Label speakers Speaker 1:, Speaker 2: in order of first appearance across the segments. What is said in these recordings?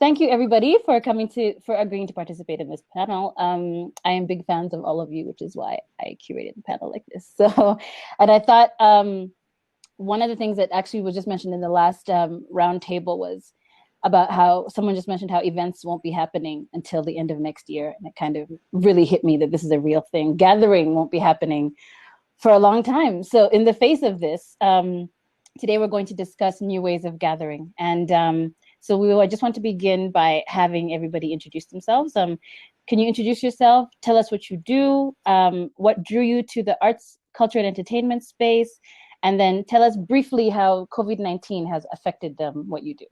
Speaker 1: thank you everybody for agreeing to participate in this panel. I am big fans of all of you, which is why I curated the panel like this. So, and I thought one of the things that actually was just mentioned in the last round table was about how someone just mentioned how events won't be happening until the end of next year. And it kind of really hit me that this is a real thing. Gathering won't be happening for a long time. So in the face of this, today we're going to discuss new ways of gathering. And I just want to begin by having everybody introduce themselves. Can you introduce yourself? Tell us what you do, what drew you to the arts, culture, and entertainment space, and then tell us briefly how COVID-19 has affected what you do.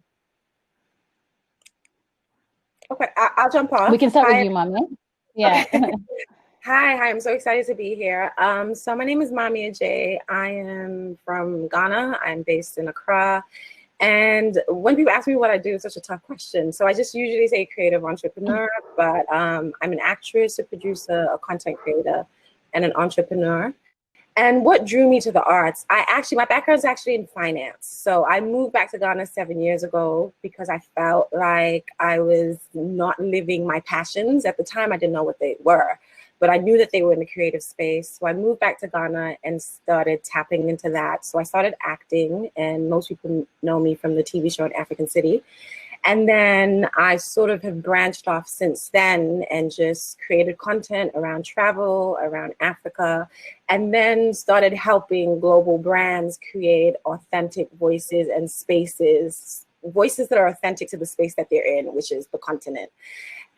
Speaker 2: Okay, I'll jump off.
Speaker 1: We can start with you, Mami. Yeah.
Speaker 2: Okay. Hi, I'm so excited to be here. So my name is Mami Ajay. I am from Ghana. I'm based in Accra. And when people ask me what I do, it's such a tough question. So I just usually say creative entrepreneur, but I'm an actress, a producer, a content creator, and an entrepreneur. And what drew me to the arts, my background is actually in finance. So I moved back to Ghana 7 years ago because I felt like I was not living my passions. At the time, I didn't know what they were, but I knew that they were in the creative space. So I moved back to Ghana and started tapping into that. So I started acting, and most people know me from the TV show in African City. And then I sort of have branched off since then and just created content around travel, around Africa, and then started helping global brands create authentic voices and spaces, voices that are authentic to the space that they're in, which is the continent.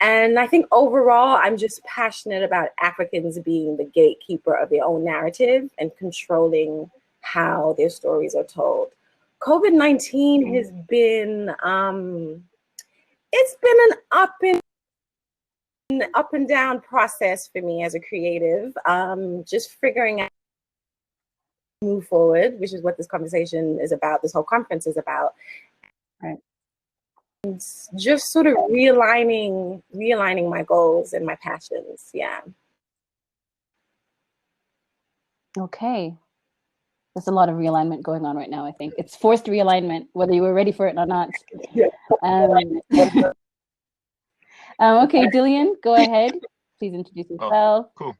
Speaker 2: And I think overall, I'm just passionate about Africans being the gatekeeper of their own narrative and controlling how their stories are told. COVID-19 has been, it's been an up and down process for me as a creative, just figuring out how to move forward, which is what this conversation is about, this whole conference is about.
Speaker 1: Right.
Speaker 2: And just sort of realigning my goals and my passions, yeah.
Speaker 1: Okay. There's a lot of realignment going on right now, I think. It's forced realignment, whether you were ready for it or not. Okay, Dillian, go ahead. Please introduce yourself.
Speaker 3: Cool.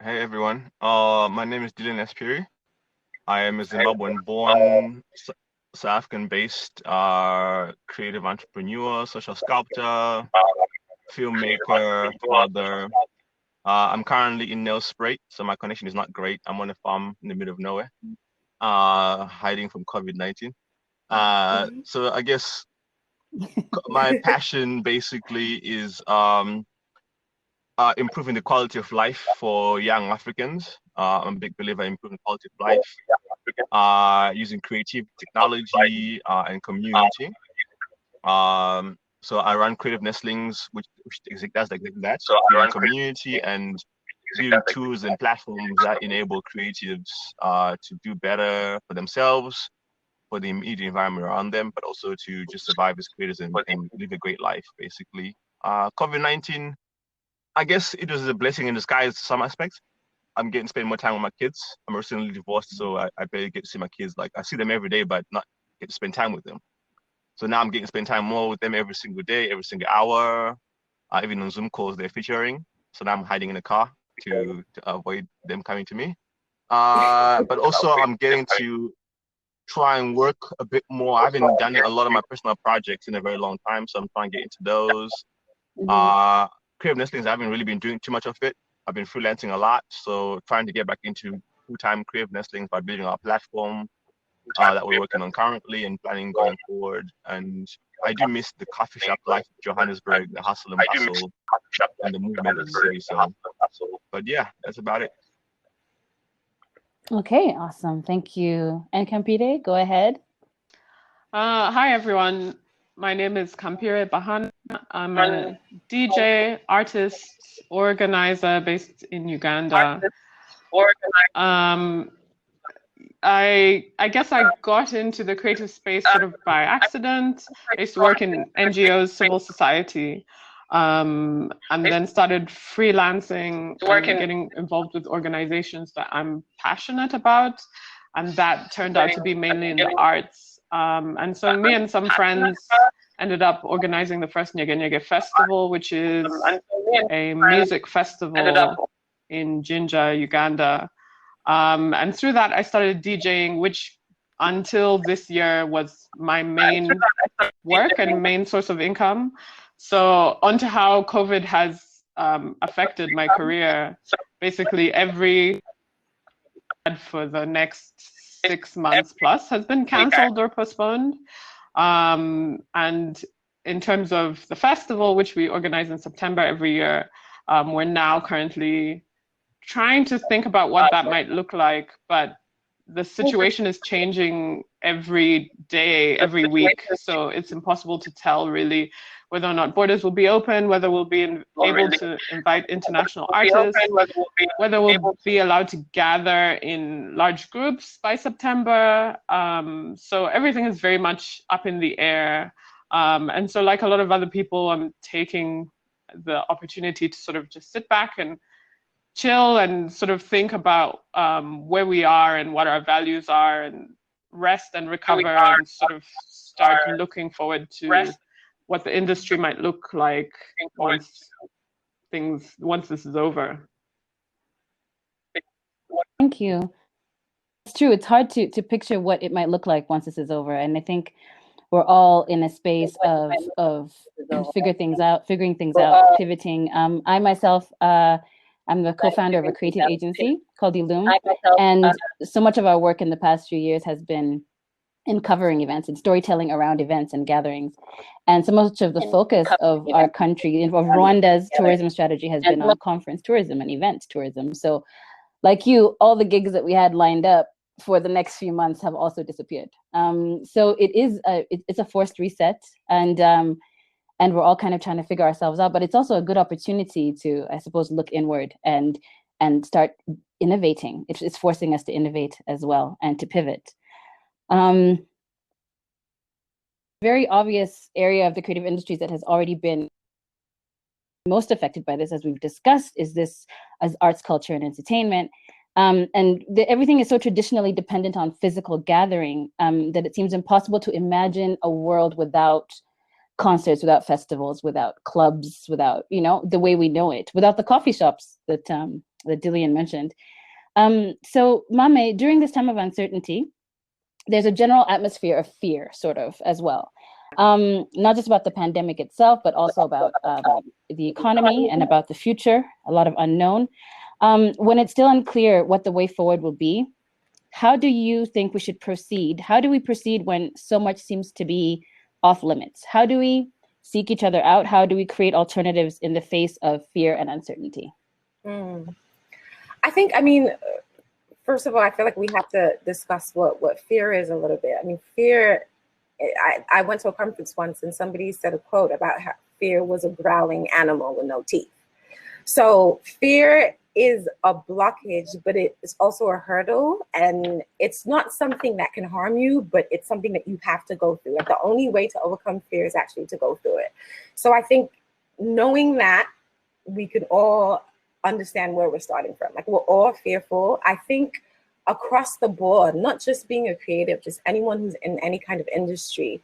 Speaker 3: Hey, everyone. My name is Dillian Espiri. I am a Zimbabwean-born, South African-based creative entrepreneur, social sculptor, filmmaker, father. I'm currently in Nelspruit, so my connection is not great. I'm on a farm in the middle of nowhere, hiding from COVID-19. So I guess my passion basically is improving the quality of life for young Africans. I'm a big believer in improving the quality of life using creative technology and community. So I run Creative Nestlings, which does like that. So I run community and building tools and platforms that enable creatives to do better for themselves, for the immediate environment around them, but also to just survive as creators and live a great life, basically. COVID-19, I guess it was a blessing in disguise to some aspects. I'm getting to spend more time with my kids. I'm recently divorced, so I barely get to see my kids. Like, I see them every day, but not get to spend time with them. So now I'm getting to spend time more with them every single day, every single hour, even on Zoom calls they're featuring. So now I'm hiding in the car to avoid them coming to me. But also I'm getting to try and work a bit more. I haven't done a lot of my personal projects in a very long time, so I'm trying to get into those. Creative Nestlings, I haven't really been doing too much of it. I've been freelancing a lot, so trying to get back into full-time Creative Nestlings by building our platform that we're working on currently and planning going forward. And I do miss the coffee shop life of Johannesburg, the hustle and bustle, and the movement of the city. So, but yeah, that's about it.
Speaker 1: Okay, awesome. Thank you. And Kampire, go ahead.
Speaker 4: Hi, everyone. My name is Kampire Bahana. I'm a DJ, artist, organizer based in Uganda. I guess I got into the creative space sort of by accident. I used to work in NGOs, civil society, and then started freelancing and getting involved with organizations that I'm passionate about. And that turned out to be mainly in the arts. And so me and some friends ended up organizing the first Nyege Nyege Festival, which is a music festival in Jinja, Uganda. And through that, I started DJing, which until this year was my main work and main source of income. So onto how COVID has affected my career. Basically, every for the next 6 months plus has been canceled or postponed. And in terms of the festival, which we organize in September every year, we're now currently trying to think about what that might look like, but the situation is changing every day, every week. So it's impossible to tell really whether or not borders will be open, whether we'll be able to invite international artists, whether we'll be allowed to gather in large groups by September. So everything is very much up in the air. And so like a lot of other people, I'm taking the opportunity to sort of just sit back and chill and sort of think about where we are and what our values are, and rest and recover and sort of start looking forward to what the industry might look like once this is over.
Speaker 1: Thank you. It's true. It's hard to picture what it might look like once this is over. And I think we're all in a space of figuring things out, pivoting. I myself, I'm the co-founder of a creative agency called Illume, and so much of our work in the past few years has been in covering events and storytelling around events and gatherings. And so much of the focus of our country, of Rwanda's tourism strategy, has been on conference tourism and event tourism. So like you, all the gigs that we had lined up for the next few months have also disappeared. So it's a forced reset, and we're all kind of trying to figure ourselves out. But it's also a good opportunity to, I suppose, look inward and start innovating. It's forcing us to innovate as well and to pivot. Very obvious area of the creative industries that has already been most affected by this, as we've discussed, is arts, culture, and entertainment. Everything is so traditionally dependent on physical gathering that it seems impossible to imagine a world without concerts, without festivals, without clubs, without, the way we know it, without the coffee shops that Dillian mentioned. So Mame, during this time of uncertainty, there's a general atmosphere of fear, sort of, as well. Not just about the pandemic itself, but also about the economy and about the future, a lot of unknown. When it's still unclear what the way forward will be, how do you think we should proceed? How do we proceed when so much seems to be off limits? How do we seek each other out? How do we create alternatives in the face of fear and uncertainty?
Speaker 2: I mean, first of all, I feel like we have to discuss what fear is a little bit. I mean, fear, I went to a conference once and somebody said a quote about how fear was a growling animal with no teeth. So fear is a blockage, but it's also a hurdle, and it's not something that can harm you, but it's something that you have to go through. Like, the only way to overcome fear is actually to go through it. So I think knowing that, we can all understand where we're starting from. Like, we're all fearful. I think across the board, not just being a creative, just anyone who's in any kind of industry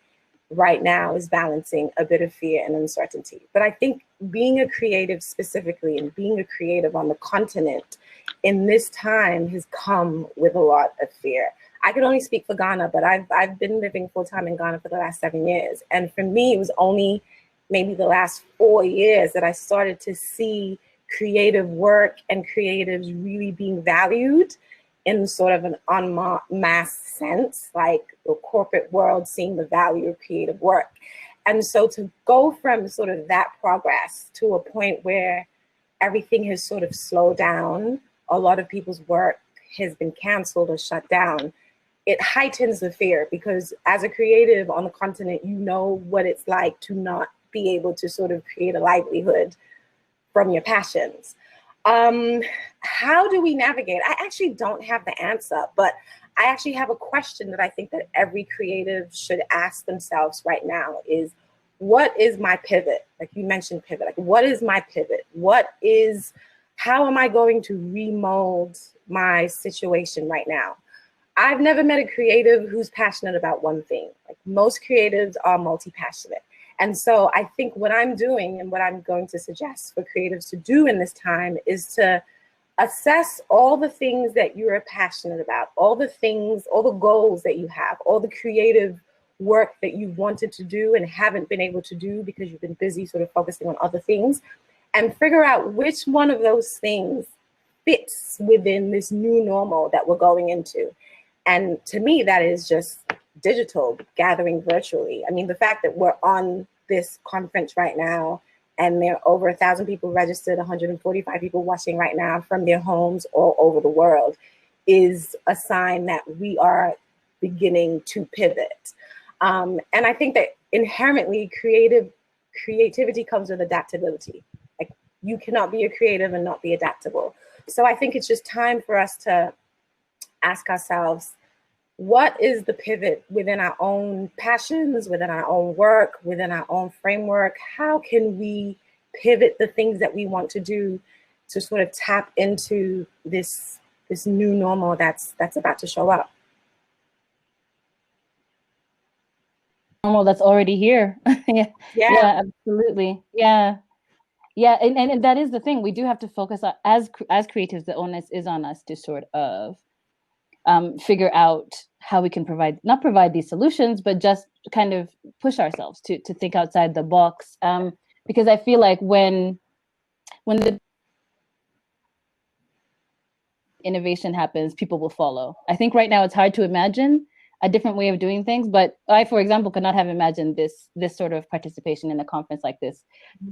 Speaker 2: right now is balancing a bit of fear and uncertainty. But I think being a creative specifically, and being a creative on the continent in this time, has come with a lot of fear. I can only speak for Ghana, but I've been living full-time in Ghana for the last 7 years. And for me, it was only maybe the last 4 years that I started to see creative work and creatives really being valued in sort of an en masse sense, like the corporate world seeing the value of creative work. And so to go from sort of that progress to a point where everything has sort of slowed down, a lot of people's work has been canceled or shut down, it heightens the fear, because as a creative on the continent, you know what it's like to not be able to sort of create a livelihood from your passions. How do we navigate? I actually don't have the answer, but I actually have a question that I think that every creative should ask themselves right now is, what is my pivot? Like you mentioned pivot, like what is my pivot? How am I going to remold my situation right now? I've never met a creative who's passionate about one thing. Like, most creatives are multi-passionate. And so I think what I'm doing and what I'm going to suggest for creatives to do in this time is to assess all the things that you're passionate about, all the things, all the goals that you have, all the creative work that you wanted to do and haven't been able to do because you've been busy sort of focusing on other things, and figure out which one of those things fits within this new normal that we're going into. And to me, that is just digital, gathering virtually. I mean, the fact that we're on this conference right now and there are over 1,000 people registered, 145 people watching right now from their homes all over the world is a sign that we are beginning to pivot. And I think that inherently creativity comes with adaptability. Like, you cannot be a creative and not be adaptable. So I think it's just time for us to ask ourselves, what is the pivot within our own passions, within our own work, within our own framework? How can we pivot the things that we want to do to sort of tap into this new normal that's about to show up?
Speaker 1: Normal that's already here. Yeah, absolutely. Yeah. And that is the thing. We do have to focus on, as creatives, the onus is on us to sort of figure out how we can not provide these solutions, but just kind of push ourselves to think outside the box. Because I feel like when the innovation happens, people will follow. I think right now it's hard to imagine a different way of doing things, but I, for example, could not have imagined this sort of participation in a conference like this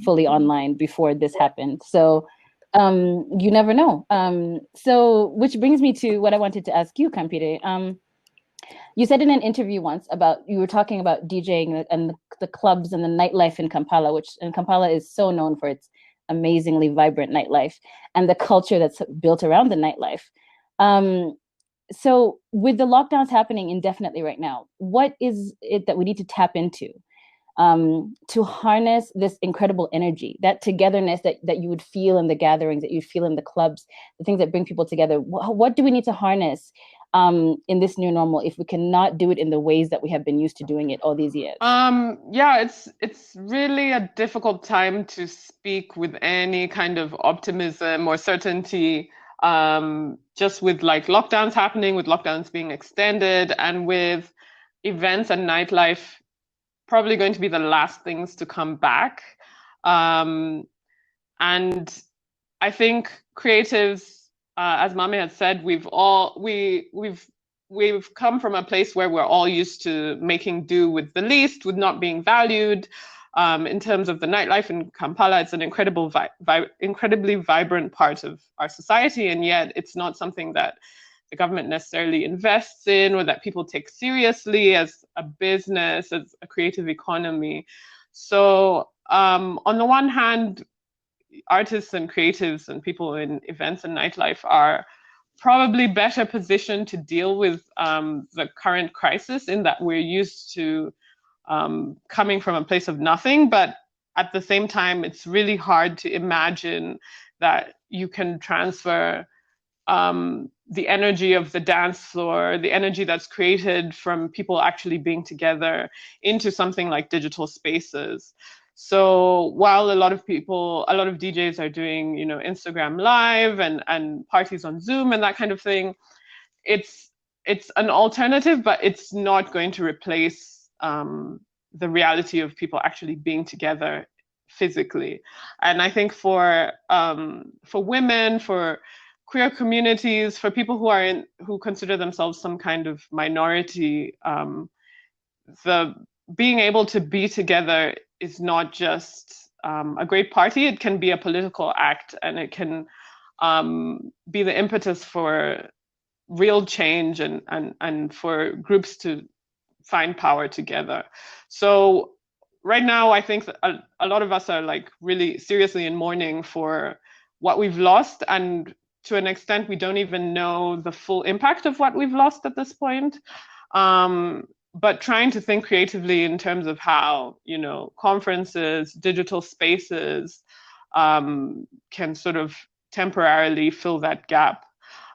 Speaker 1: fully online before this happened. So you never know. So which brings me to what I wanted to ask you, Kampire. You said in an interview once you were talking about DJing and the clubs and the nightlife in Kampala, and Kampala is so known for its amazingly vibrant nightlife and the culture that's built around the nightlife. So with the lockdowns happening indefinitely right now, what is it that we need to tap into to harness this incredible energy, that togetherness that you would feel in the gatherings, that you'd feel in the clubs, the things that bring people together? What do we need to harness in this new normal if we cannot do it in the ways that we have been used to doing it all these years?
Speaker 4: Yeah, it's really a difficult time to speak with any kind of optimism or certainty, just with like lockdowns happening, with lockdowns being extended, and with events and nightlife probably going to be the last things to come back. And I think creatives, as Mami had said, we've come from a place where we're all used to making do with the least, with not being valued. In terms of the nightlife in Kampala, it's an incredibly vibrant part of our society, and yet it's not something that the government necessarily invests in or that people take seriously as a business, as a creative economy. So on the one hand, artists and creatives and people in events and nightlife are probably better positioned to deal with the current crisis, in that we're used to coming from a place of nothing. But at the same time, it's really hard to imagine that you can transfer the energy of the dance floor, the energy that's created from people actually being together, into something like digital spaces. So while a lot of DJs are doing, Instagram Live and parties on Zoom and that kind of thing, it's an alternative, but it's not going to replace the reality of people actually being together physically. And I think for women, for queer communities, for people who consider themselves some kind of minority, the being able to be together is not just a great party. It can be a political act, and it can be the impetus for real change and for groups to find power together. So right now, I think that a lot of us are like really seriously in mourning for what we've lost, and to an extent, we don't even know the full impact of what we've lost at this point. But trying to think creatively in terms of how, conferences, digital spaces can sort of temporarily fill that gap.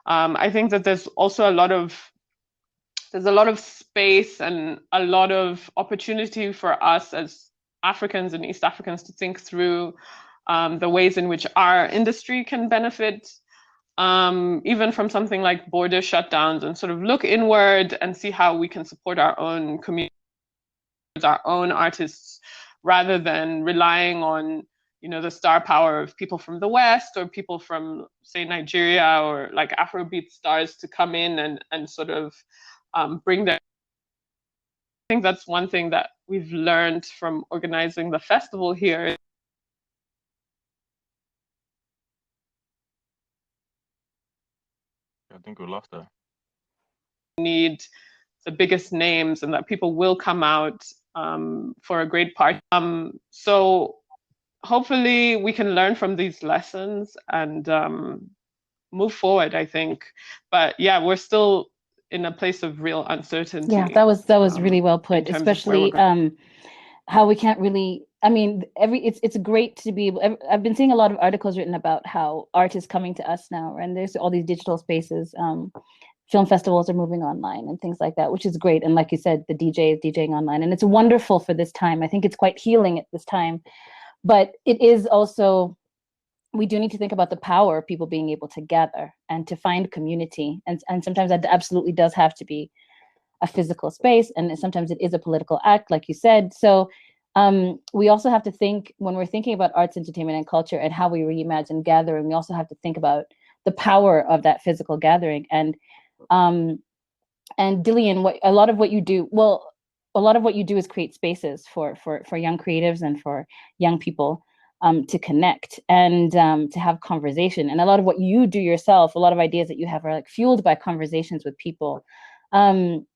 Speaker 4: I think that there's also a lot of space and a lot of opportunity for us as Africans and East Africans to think through the ways in which our industry can benefit, even from something like border shutdowns, and sort of look inward and see how we can support our own communities, our own artists, rather than relying on, you know, the star power of people from the West or people from, say, Nigeria or like Afrobeat stars to come in and sort of bring their. I think that's one thing that we've learned from organizing the festival here.
Speaker 3: I think we lost her.
Speaker 4: Need the biggest names and that people will come out for a great party. So hopefully we can learn from these lessons and move forward, I think. But yeah, we're still in a place of real uncertainty.
Speaker 1: Yeah, that was really well put, especially how we can't really, I mean, it's great to be able, I've been seeing a lot of articles written about how art is coming to us now, and there's all these digital spaces. Film festivals are moving online and things like that, which is great. And like you said, the DJ is DJing online, and it's wonderful for this time. I think it's quite healing at this time, but it is also, we do need to think about the power of people being able to gather and to find community. And sometimes that absolutely does have to be a physical space, and sometimes it is a political act, like you said. So we also have to think, when we're thinking about arts, entertainment, and culture and how we reimagine gathering, we also have to think about the power of that physical gathering. And Dillian, a lot of what you do is create spaces for young creatives and for young people to connect and to have conversation. And a lot of what you do yourself, a lot of ideas that you have are like fueled by conversations with people. I'd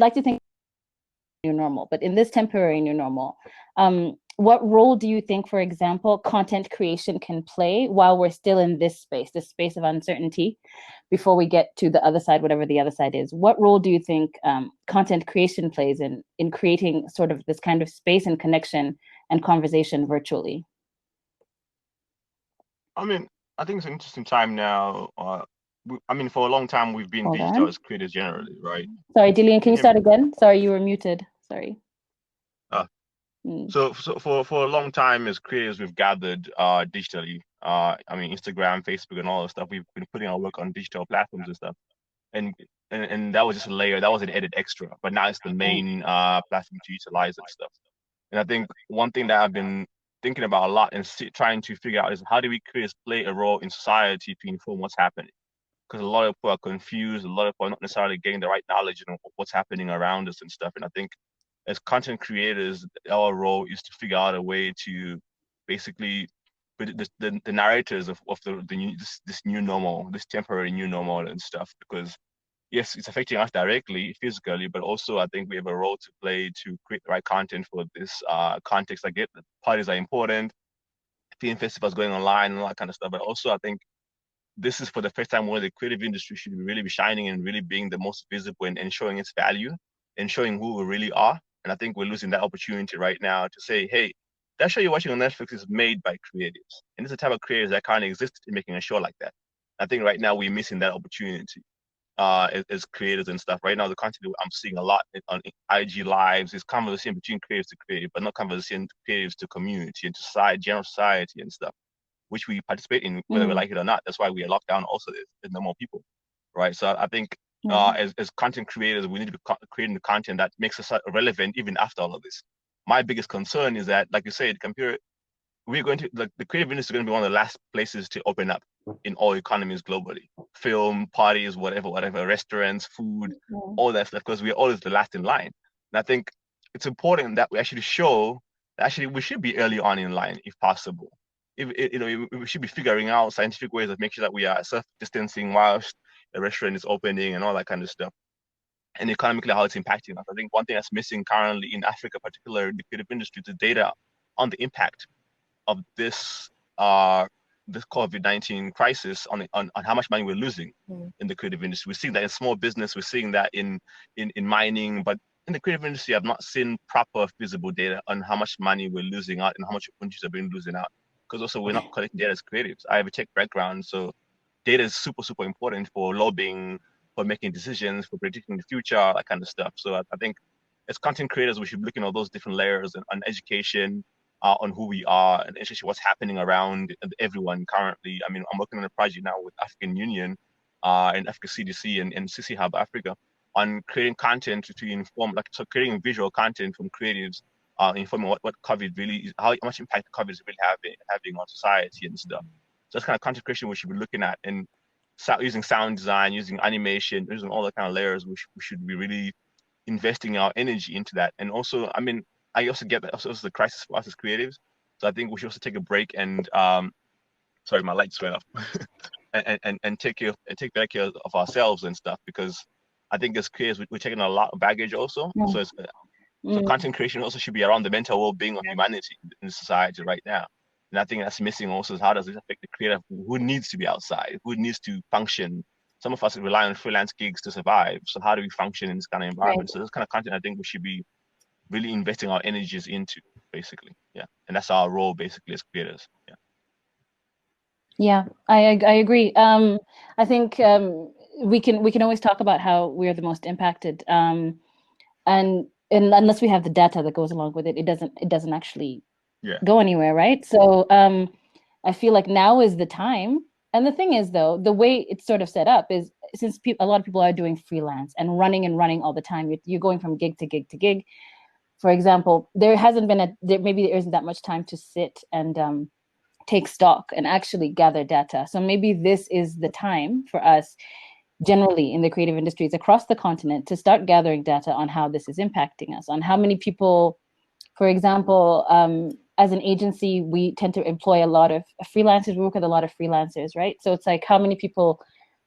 Speaker 1: like to think new normal, but in this temporary new normal, what role do you think, for example, content creation can play while we're still in this space of uncertainty, before we get to the other side, whatever the other side is? What role do you think content creation plays in creating sort of this kind of space and connection and conversation virtually?
Speaker 3: I mean, I think it's an interesting time now. I mean, for a long time, we've been digital as creators generally, right?
Speaker 1: Sorry, Dillian, can you start again? Sorry, you were muted. Sorry.
Speaker 3: So for a long time as creators, we've gathered digitally. I mean, Instagram, Facebook, and all that stuff. We've been putting our work on digital platforms and stuff. And that was just a layer. That was an added extra. But now it's the main platform to utilize and stuff. And I think one thing that I've been thinking about a lot and trying to figure out is, how do we creators play a role in society to inform what's happening? Because a lot of people are confused. A lot of people are not necessarily getting the right knowledge of what's happening around us and stuff. And I think as content creators, our role is to figure out a way to basically put the narrators of this new normal, this temporary new normal and stuff. Because yes, it's affecting us directly, physically, but also I think we have a role to play to create the right content for this context. I get that parties are important, film festivals going online and all that kind of stuff, but also I think this is for the first time where the creative industry should really be shining and really being the most visible and showing its value and showing who we really are. And I think we're losing that opportunity right now to say, hey, that show you're watching on Netflix is made by creatives. And it's the type of creators that can't exist in making a show like that. I think right now we're missing that opportunity as creators and stuff. Right now, the content I'm seeing a lot on IG Lives is conversation between creatives to creative, but not conversation creatives to community and to society, general society and stuff, which we participate in, whether we like it or not. That's why we are locked down also. There's no more people, right? So I think as content creators, we need to be creating the content that makes us relevant even after all of this. My biggest concern is that, like you said, we're going to, the creative industry is going to be one of the last places to open up in all economies globally. Film, parties, whatever, restaurants, food, all that stuff, because we're always the last in line. And I think it's important that we actually show that actually we should be early on in line if possible. We should be figuring out scientific ways of making sure that we are self-distancing whilst the restaurant is opening and all that kind of stuff. And economically, how it's impacting us. I think one thing that's missing currently in Africa, particularly the creative industry, is the data on the impact of this COVID-19 crisis on how much money we're losing in the creative industry. We're seeing that in small business, we're seeing that in mining, but in the creative industry, I've not seen proper visible data on how much money we're losing out and how much opportunities are being losing out. Because also we're not collecting data as creatives. I have a tech background, so data is super, super important for lobbying, for making decisions, for predicting the future, that kind of stuff. So I think as content creators, we should be looking at those different layers and on education, on who we are, and especially what's happening around everyone currently. I mean, I'm working on a project now with African Union, and Africa CDC and CC Hub Africa on creating content to inform, like, so creating visual content from creatives, informing what COVID really is, how much impact COVID is really having on society and stuff. So that's kind of content creation we should be looking at, and using sound design, using animation, using all the kind of layers. We should be really investing our energy into that. And also, I mean, I also get that also it's the crisis for us as creatives. So I think we should also take a break and sorry, my lights went off. and take better care of ourselves and stuff, because I think as creators we're taking a lot of baggage also. So so content creation also should be around the mental well-being of humanity in society right now. And I think that's missing also, is how does this affect the creator who needs to be outside, who needs to function. Some of us rely on freelance gigs to survive. So how do we function in this kind of environment? Right. So this kind of content I think we should be really investing our energies into, basically. Yeah. And that's our role basically as creators. Yeah.
Speaker 1: Yeah, I agree. I think we can always talk about how we're the most impacted, and unless we have the data that goes along with it, it doesn't actually go anywhere, right? So I feel like now is the time. And the thing is, though, the way it's sort of set up is, since a lot of people are doing freelance and running all the time, you're going from gig to gig to gig. For example, there maybe there isn't that much time to sit and take stock and actually gather data. So maybe this is the time for us, generally in the creative industries across the continent, to start gathering data on how this is impacting us, on how many people, for example, as an agency, we tend to employ a lot of freelancers. We work with a lot of freelancers, right? So it's like, how many people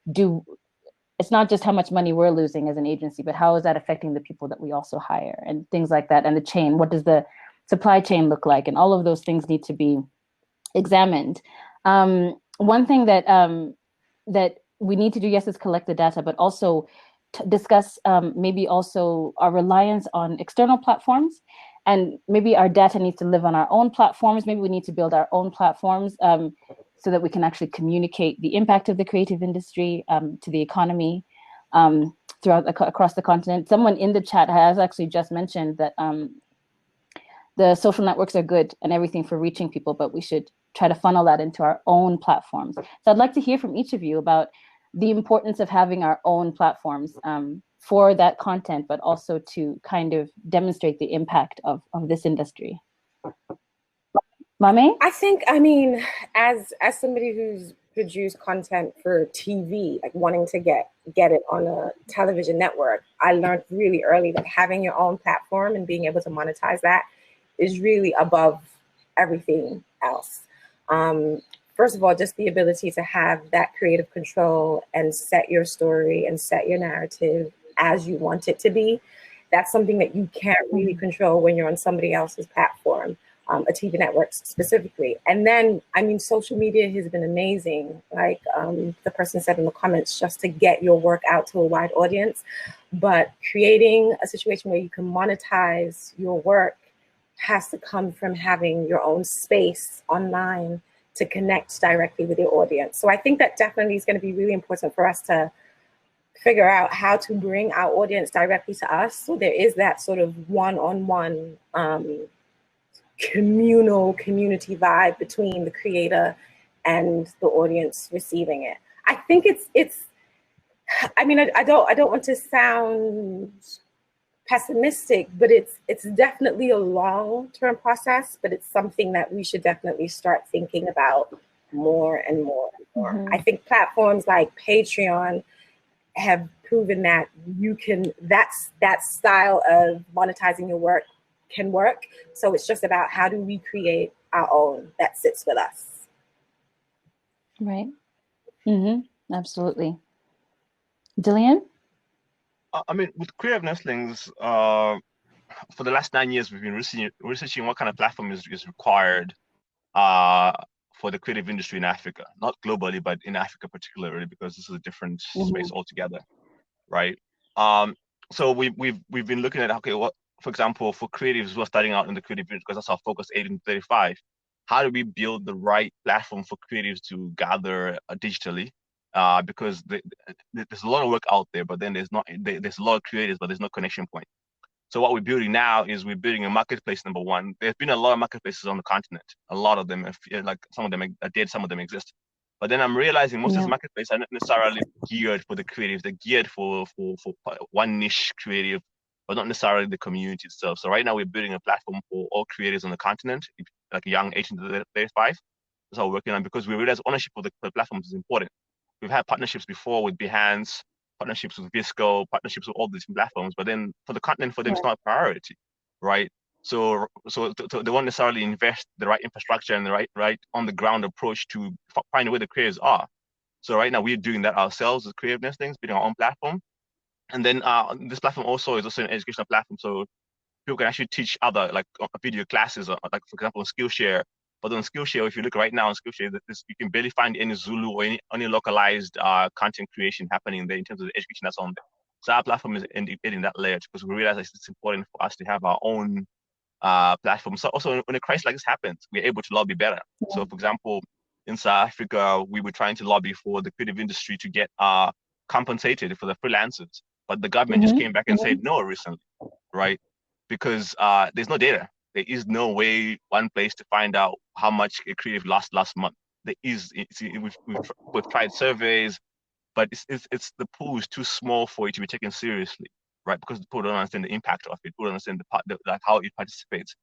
Speaker 1: it's not just how much money we're losing as an agency, but how is that affecting the people that we also hire and things like that, and the chain. What does the supply chain look like? And all of those things need to be examined. One thing that that we need to do, yes, is collect the data, but also discuss maybe also our reliance on external platforms, and maybe our data needs to live on our own platforms. Maybe we need to build our own platforms so that we can actually communicate the impact of the creative industry to the economy across the continent. Someone in the chat has actually just mentioned that the social networks are good and everything for reaching people, but we should try to funnel that into our own platforms. So I'd like to hear from each of you about the importance of having our own platforms for that content, but also to kind of demonstrate the impact of this industry. Mame?
Speaker 2: I think, I mean, as somebody who's produced content for TV, like wanting to get it on a television network, I learned really early that having your own platform and being able to monetize that is really above everything else. First of all, just the ability to have that creative control and set your story and set your narrative as you want it to be. That's something that you can't really control when you're on somebody else's platform, a TV network specifically. And then, I mean, social media has been amazing. Like the person said in the comments, just to get your work out to a wide audience. But creating a situation where you can monetize your work has to come from having your own space online to connect directly with your audience. So I think that definitely is going to be really important for us to figure out how to bring our audience directly to us. So there is that sort of one-on-one community vibe between the creator and the audience receiving it. I think it's I mean, I don't want to sound pessimistic, but it's definitely a long-term process, but it's something that we should definitely start thinking about more and more and more. Mm-hmm. I think platforms like Patreon have proven that that style of monetizing your work can work. So it's just about how do we create our own that sits with us.
Speaker 1: Right. Mm-hmm. Absolutely. Dillian?
Speaker 3: I mean, with Creative Nestlings, for the last 9 years, we've been researching what kind of platform is required for the creative industry in Africa, not globally, but in Africa particularly, because this is a different space altogether, right? So we've been looking at, okay, what, for example, for creatives who are starting out in the creative industry, because that's our focus, 18 to 35, how do we build the right platform for creatives to gather digitally? Because there's a lot of work out there, but then there's a lot of creators, but there's no connection point. So what we're building now is we're building a marketplace. Number one, there's been a lot of marketplaces on the continent. A lot of them, like some of them are dead, some of them exist. But then I'm realizing most of these marketplaces are not necessarily geared for the creatives. They're geared for one niche creative, but not necessarily the community itself. So right now we're building a platform for all creators on the continent, like young 18 to 35. That's what we're working on, because we realize ownership of the platforms is important. We've had partnerships before with Behance, partnerships with Visco, partnerships with all these platforms, but then for the continent, for them, it's not a priority, right? So they won't necessarily invest the right infrastructure and the right on the ground approach to find where the creators are. So right now we're doing that ourselves as Creative Nestlings, building our own platform. And then this platform also is also an educational platform. So people can actually teach other like video classes, like for example, on Skillshare. But on Skillshare, if you look right now on Skillshare, you can barely find any Zulu or any localized content creation happening there in terms of the education that's on there. So our platform is indicating that layer, because we realize it's important for us to have our own platform. So also when a crisis like this happens, we're able to lobby better. Yeah. So for example, in South Africa, we were trying to lobby for the creative industry to get compensated for the freelancers, but the government just came back and said no recently, right? Because there's no data. There is no way, one place to find out how much a creative lost last month. There is, we've tried surveys, but it's the pool is too small for it to be taken seriously, right? Because people don't understand the impact of it. People don't understand like how it participates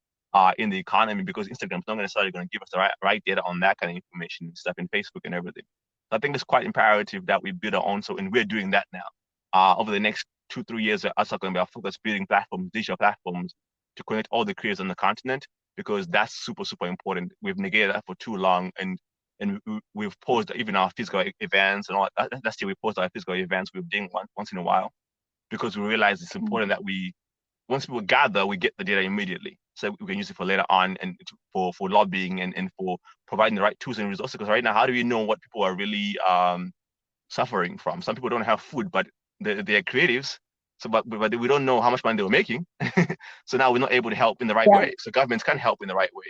Speaker 3: in the economy, because Instagram's not necessarily going to give us the right data on that kind of information and stuff, in Facebook and everything. So I think it's quite imperative that we build our own. So, and we're doing that now. Over the next 2-3 years, us are going to be our focus, building platforms, digital platforms, to connect all the creators on the continent, because that's super, super important. We've negated that for too long, and we've paused even our physical events and all that. Last year we paused our physical events. We're doing once in a while, because we realize it's important that once people gather, we get the data immediately, so we can use it for later on, and for lobbying and for providing the right tools and resources. Because right now, how do we know what people are really suffering from? Some people don't have food, but they're creatives. So, but we don't know how much money they were making. So now we're not able to help in the right way. So governments can help in the right way.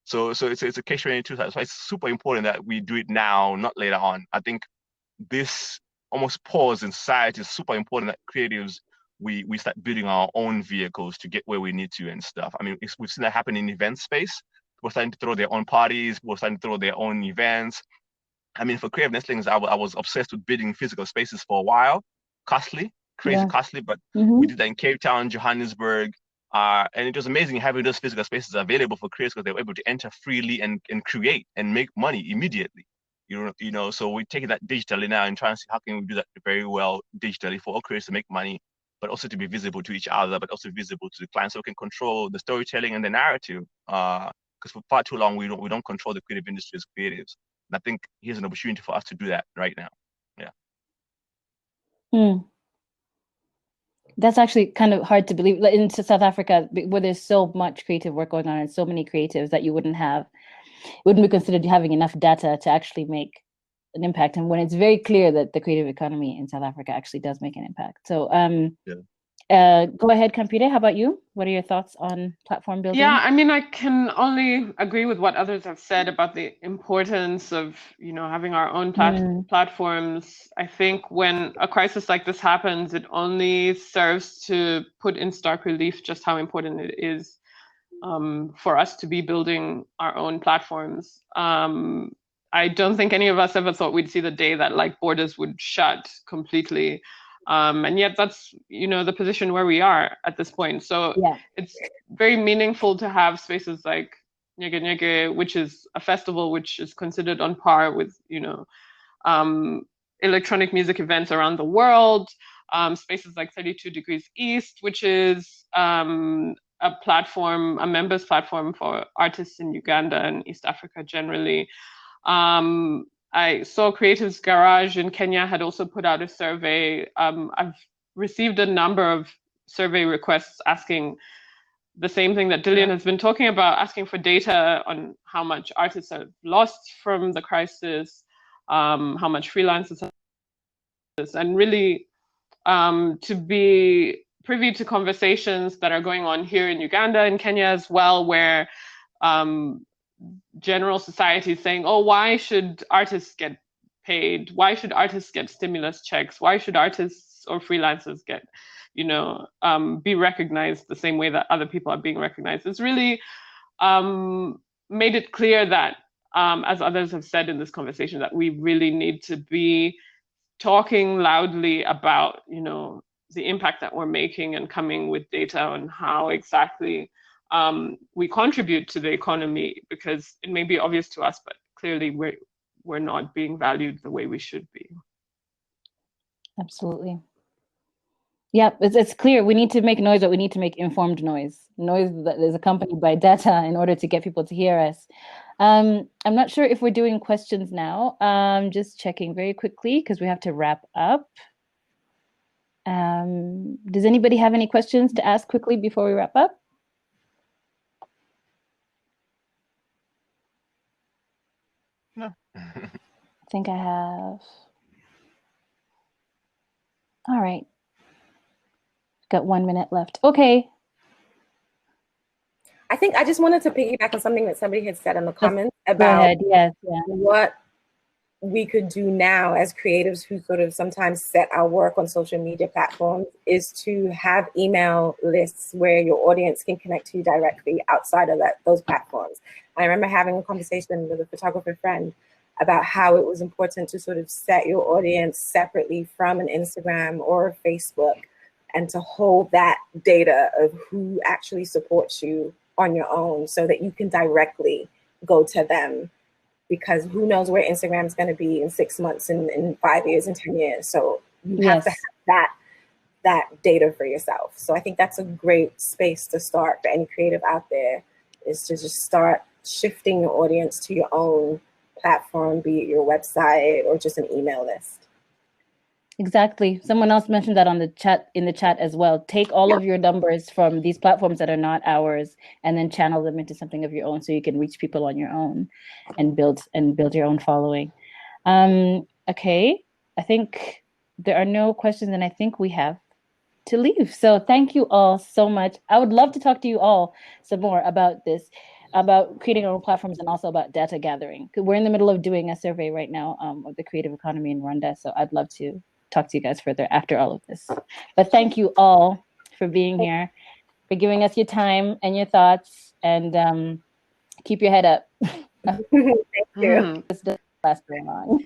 Speaker 3: So it's a catch-22. So it's super important that we do it now, not later on. I think this almost pause in society is super important, that creatives, we start building our own vehicles to get where we need to and stuff. I mean, we've seen that happen in event space. People starting to throw their own parties, people starting to throw their own events. I mean, for Creative Nestlings, I was obsessed with building physical spaces for a while. Costly. Costly, but we did that in Cape Town, Johannesburg, and it was amazing having those physical spaces available for creators, because they were able to enter freely and create and make money immediately. You know, so we're taking that digitally now and trying to see how can we do that very well digitally for all creators to make money, but also to be visible to each other, but also visible to the clients, so we can control the storytelling and the narrative. Because for far too long we don't control the creative industry as creatives. And I think here's an opportunity for us to do that right now. Yeah.
Speaker 1: That's actually kind of hard to believe. Like in South Africa, where there's so much creative work going on and so many creatives, that you wouldn't be considered having enough data to actually make an impact. And when it's very clear that the creative economy in South Africa actually does make an impact. So go ahead, Kampire. How about you? What are your thoughts on platform building?
Speaker 4: Yeah, I mean, I can only agree with what others have said about the importance of, having our own platforms. I think when a crisis like this happens, it only serves to put in stark relief just how important it is for us to be building our own platforms. I don't think any of us ever thought we'd see the day that like borders would shut completely. And yet that's, the position where we are at this point. So it's very meaningful to have spaces like Nyege Nyege, which is a festival which is considered on par with, electronic music events around the world. Spaces like 32 Degrees East, which is a platform, a members platform for artists in Uganda and East Africa generally. I saw Creatives Garage in Kenya had also put out a survey. I've received a number of survey requests asking the same thing that Dillian has been talking about, asking for data on how much artists have lost from the crisis, how much freelancers have lost, and really to be privy to conversations that are going on here in Uganda and Kenya as well, where general society is saying, oh, why should artists get paid? Why should artists get stimulus checks? Why should artists or freelancers get, be recognized the same way that other people are being recognized. It's really made it clear that, as others have said in this conversation, that we really need to be talking loudly about, the impact that we're making and coming with data on how exactly we contribute to the economy, because it may be obvious to us, but clearly we're not being valued the way we should be.
Speaker 1: Absolutely. Yeah, it's clear. We need to make noise, but we need to make informed noise that is accompanied by data in order to get people to hear us. I'm not sure if we're doing questions now. Just checking very quickly because we have to wrap up. Does anybody have any questions to ask quickly before we wrap up?
Speaker 3: No.
Speaker 1: I think I have. All right. Got 1 minute left. Okay.
Speaker 2: I think I just wanted to piggyback on something that somebody had said in the comments about
Speaker 1: Go ahead. Yes. Yeah.
Speaker 2: what we could do now as creatives who sort of sometimes set our work on social media platforms is to have email lists where your audience can connect to you directly outside of those platforms. I remember having a conversation with a photographer friend about how it was important to sort of set your audience separately from an Instagram or Facebook, and to hold that data of who actually supports you on your own so that you can directly go to them, because who knows where Instagram is going to be in 6 months, in 5 years, in 10 years. So you have to have that data for yourself. So I think that's a great space to start for any creative out there, is to just start shifting your audience to your own platform, be it your website or just an email list.
Speaker 1: Exactly. Someone else mentioned that in the chat as well. Take all of your numbers from these platforms that are not ours and then channel them into something of your own so you can reach people on your own and build your own following. Okay. I think there are no questions and I think we have to leave. So thank you all so much. I would love to talk to you all some more about this, about creating our own platforms and also about data gathering. We're in the middle of doing a survey right now of the creative economy in Rwanda. So I'd love to talk to you guys further after all of this. But thank you all for being here, for giving us your time and your thoughts, and keep your head up.
Speaker 2: Thank you.
Speaker 1: This doesn't last very long.